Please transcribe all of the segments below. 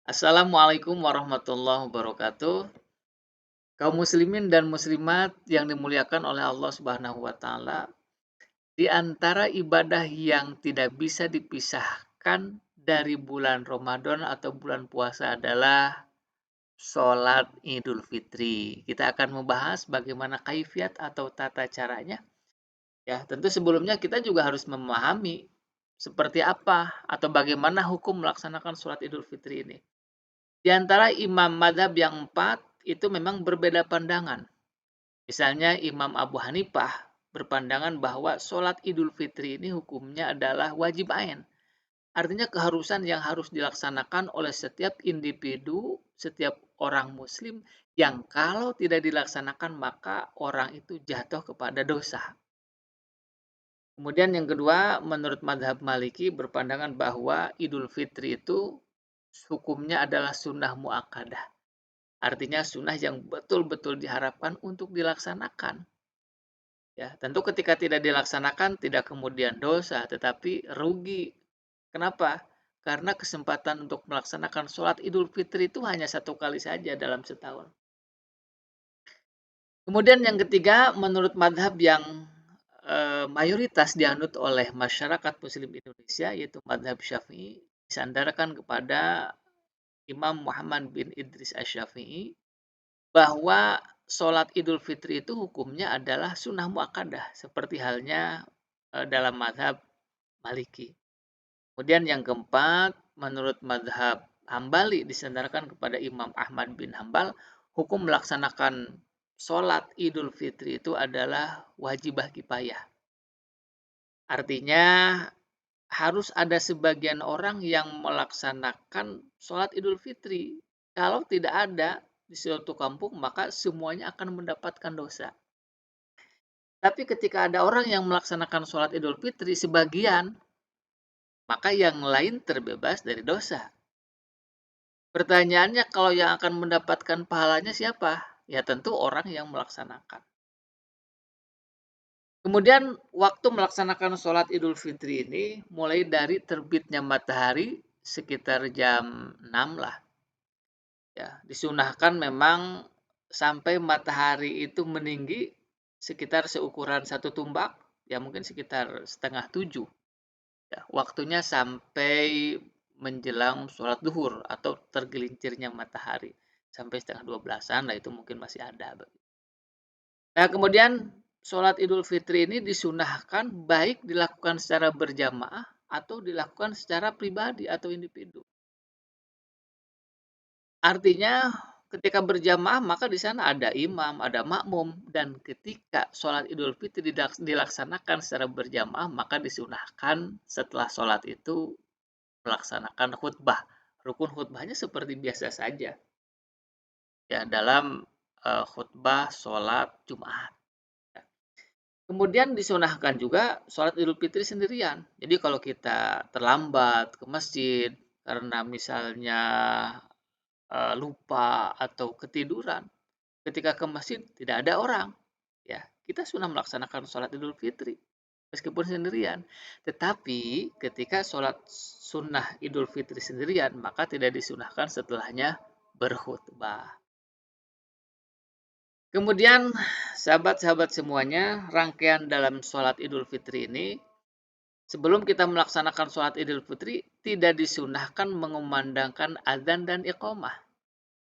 Assalamualaikum warahmatullahi wabarakatuh. Kaum muslimin dan muslimat yang dimuliakan oleh Allah Subhanahu wa taala, di antara ibadah yang tidak bisa dipisahkan dari bulan Ramadan atau bulan puasa adalah sholat Idul Fitri. Kita akan membahas bagaimana kaifiat atau tata caranya. Ya, tentu sebelumnya kita juga harus memahami seperti apa atau bagaimana hukum melaksanakan sholat Idul Fitri ini. Di antara imam madhab yang empat, itu memang berbeda pandangan. Misalnya Imam Abu Hanifah berpandangan bahwa sholat Idul Fitri ini hukumnya adalah wajib ain. Artinya keharusan yang harus dilaksanakan oleh setiap individu, setiap orang muslim yang kalau tidak dilaksanakan maka orang itu jatuh kepada dosa. Kemudian yang kedua, menurut madhab Maliki berpandangan bahwa Idul Fitri itu hukumnya adalah sunnah muakkadah. Artinya sunnah yang betul-betul diharapkan untuk dilaksanakan. Ya, tentu ketika tidak dilaksanakan tidak kemudian dosa, tetapi rugi. Kenapa? Karena kesempatan untuk melaksanakan sholat Idul Fitri itu hanya satu kali saja dalam setahun. Kemudian yang ketiga, menurut madhab yang mayoritas dianut oleh masyarakat Muslim Indonesia, yaitu madhab Syafi'i, disandarkan kepada Imam Muhammad bin Idris Asy-Syafi'i, bahwa sholat Idul Fitri itu hukumnya adalah sunnah muakkadah, seperti halnya dalam madhab Maliki. Kemudian yang keempat, menurut madhab Hambali disandarkan kepada Imam Ahmad bin Hambal, hukum melaksanakan sholat Idul Fitri itu adalah wajibah kifayah. Artinya harus ada sebagian orang yang melaksanakan sholat Idul Fitri. Kalau tidak ada di suatu kampung, maka semuanya akan mendapatkan dosa. Tapi ketika ada orang yang melaksanakan sholat Idul Fitri sebagian, maka yang lain terbebas dari dosa. Pertanyaannya, kalau yang akan mendapatkan pahalanya siapa? Ya tentu orang yang melaksanakan. Kemudian waktu melaksanakan sholat Idul Fitri ini mulai dari terbitnya matahari sekitar jam 6 lah. Ya, disunahkan memang sampai matahari itu meninggi sekitar seukuran satu tumbak, ya mungkin sekitar setengah 7. Ya, waktunya sampai menjelang sholat duhur atau tergelincirnya matahari. Sampai setengah 12-an lah itu mungkin masih ada. Nah, kemudian sholat Idul Fitri ini disunahkan baik dilakukan secara berjamaah atau dilakukan secara pribadi atau individu. Artinya ketika berjamaah maka di sana ada imam, ada makmum, dan ketika sholat Idul Fitri dilaksanakan secara berjamaah maka disunahkan setelah sholat itu melaksanakan khutbah. Rukun khutbahnya seperti biasa saja ya dalam khutbah sholat Jumat. Kemudian disunahkan juga sholat Idul Fitri sendirian. Jadi kalau kita terlambat ke masjid karena misalnya lupa atau ketiduran, ketika ke masjid tidak ada orang, ya kita sunnah melaksanakan sholat Idul Fitri meskipun sendirian. Tetapi ketika sholat sunnah Idul Fitri sendirian, maka tidak disunahkan setelahnya berkhutbah. Kemudian sahabat-sahabat semuanya, rangkaian dalam sholat Idul Fitri ini, sebelum kita melaksanakan sholat Idul Fitri, tidak disunahkan mengumandangkan adzan dan iqamah.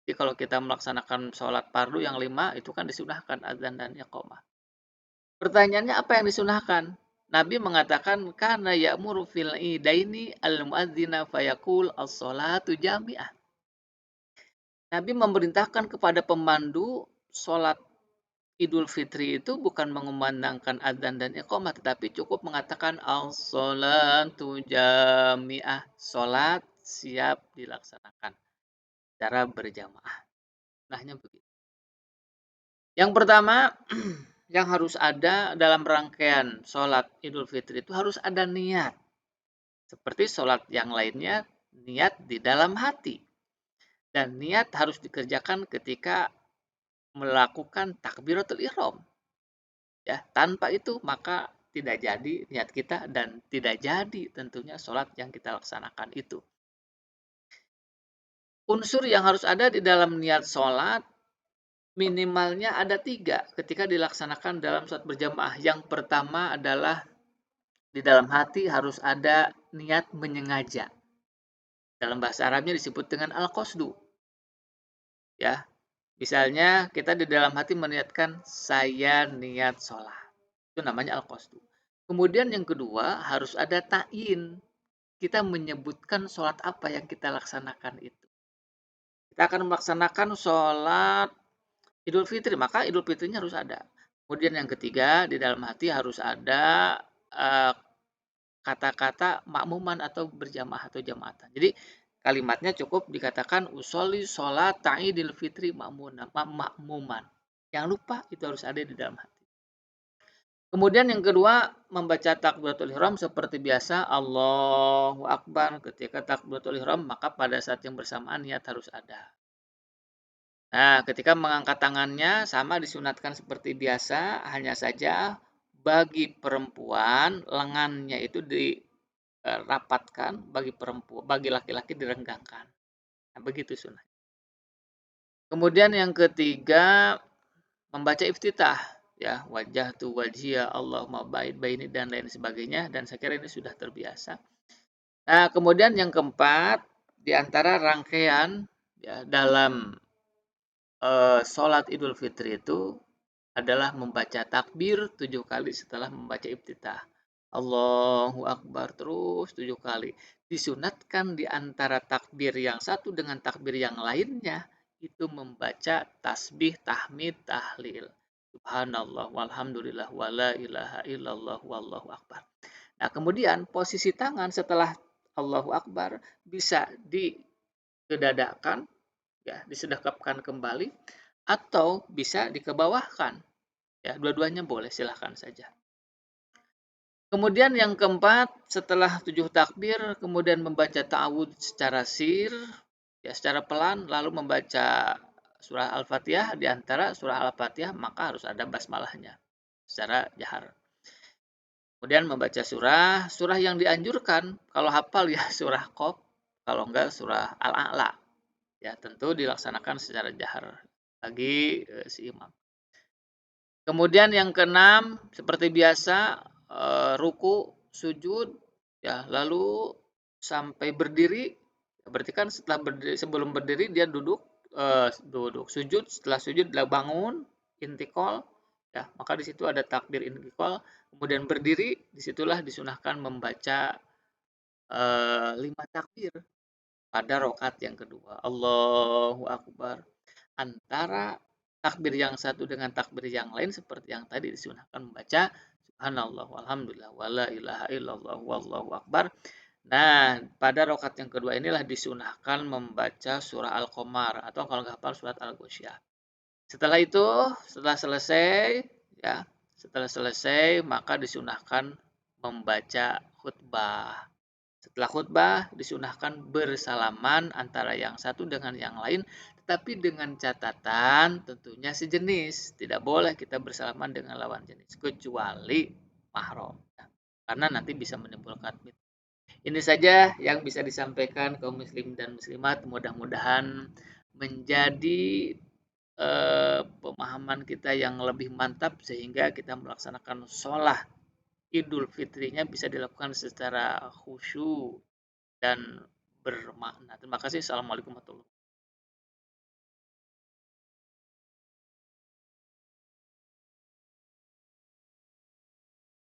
Jadi kalau kita melaksanakan sholat fardu yang 5, itu kan disunahkan adzan dan iqamah. Pertanyaannya apa yang disunahkan? Nabi mengatakan, karena ya'muru fil idaini al-muadzina fayaqul as-sholatu jami'ah. Nabi memerintahkan kepada pemandu sholat Idul Fitri itu bukan mengumandangkan adzan dan iqamah, tetapi cukup mengatakan as-sholatu jami'ah. Sholat siap dilaksanakan secara berjamaah. Nahnya begitu. Yang pertama, yang harus ada dalam rangkaian sholat Idul Fitri itu harus ada niat. Seperti sholat yang lainnya, niat di dalam hati. Dan niat harus dikerjakan ketika melakukan takbiratul ihram. Ya, tanpa itu maka tidak jadi niat kita dan tidak jadi tentunya sholat yang kita laksanakan itu. Unsur yang harus ada di dalam niat sholat minimalnya ada 3 ketika dilaksanakan dalam sholat berjamaah. Yang pertama adalah di dalam hati harus ada niat menyengaja. Dalam bahasa Arabnya disebut dengan al-qasdu. Ya, misalnya kita di dalam hati meniatkan saya niat sholat. Itu namanya al-qasdu. Kemudian yang kedua harus ada ta'yin. Kita menyebutkan sholat apa yang kita laksanakan itu. Kita akan melaksanakan sholat Idul Fitri, maka Idul Fitrinya harus ada. Kemudian yang ketiga, di dalam hati harus ada eh, kata-kata makmuman atau berjamaah atau jamaatan. Jadi kalimatnya cukup dikatakan usolli sholat ta'idil fitri makmuman. Jangan lupa itu harus ada di dalam hati. Kemudian yang kedua, membaca takbiratul ihram seperti biasa, Allahu Akbar. Ketika takbiratul ihram, maka pada saat yang bersamaan niat harus ada. Nah, ketika mengangkat tangannya sama disunatkan seperti biasa, hanya saja bagi perempuan lengannya itu dirapatkan, bagi perempuan, bagi laki-laki direnggangkan. Nah, begitu sunnah. Kemudian yang ketiga, membaca iftitah, ya, wajah tu wajhiya Allahumma ba'id baini dan lain sebagainya, dan saya kira ini sudah terbiasa. Nah, kemudian yang keempat, di antara rangkaian ya dalam sholat Idul Fitri itu adalah membaca takbir 7 kali setelah membaca iftitah. Allahu Akbar terus 7 kali. Disunatkan di antara takbir yang satu dengan takbir yang lainnya itu membaca tasbih, tahmid, tahlil. Subhanallah walhamdulillah wala ilaha illallah wallahu akbar. Nah, kemudian posisi tangan setelah Allahu Akbar bisa didedadakan, ya, disedekapkan kembali atau bisa dikebawahkan. Ya, dua-duanya boleh, silahkan saja. Kemudian yang keempat, setelah 7 takbir, kemudian membaca ta'awud secara sir, ya secara pelan, lalu membaca surah Al-Fatihah, di antara surah Al-Fatihah maka harus ada basmalahnya secara jahar. Kemudian membaca surah yang dianjurkan, kalau hafal ya surah Qaf, kalau enggak surah Al-A'la. Ya, tentu dilaksanakan secara jahar bagi si imam. Kemudian yang keenam, seperti biasa, ruku, sujud, ya, lalu sampai berdiri. Berarti kan setelah berdiri, sebelum berdiri dia duduk, sujud, setelah sujud dia bangun, intikal, ya, maka di situ ada takbir intikal. Kemudian berdiri, disitulah disunahkan membaca 5 takbir pada rokat yang kedua. Allahu Akbar. Antara takbir yang satu dengan takbir yang lain seperti yang tadi disunahkan membaca subhanallah walhamdulillah wala ilaha illallah wallahu akbar. Nah, pada rokat yang kedua inilah disunahkan membaca surah Al-Qamar atau kalau nggak hafal surat Al-Ghasyiyah. Setelah itu, setelah selesai, ya, setelah selesai maka disunahkan membaca khutbah. Setelah khutbah disunahkan bersalaman antara yang satu dengan yang lain, tetapi dengan catatan tentunya sejenis. Tidak boleh kita bersalaman dengan lawan jenis kecuali mahram. Karena nanti bisa menimbulkan fitnah. Ini saja yang bisa disampaikan kaum muslim dan muslimat. Mudah-mudahan menjadi pemahaman kita yang lebih mantap sehingga kita melaksanakan sholat Idul Fitrinya bisa dilakukan secara khusyuk dan bermakna. Terima kasih. Assalamualaikum warahmatullahi wabarakatuh.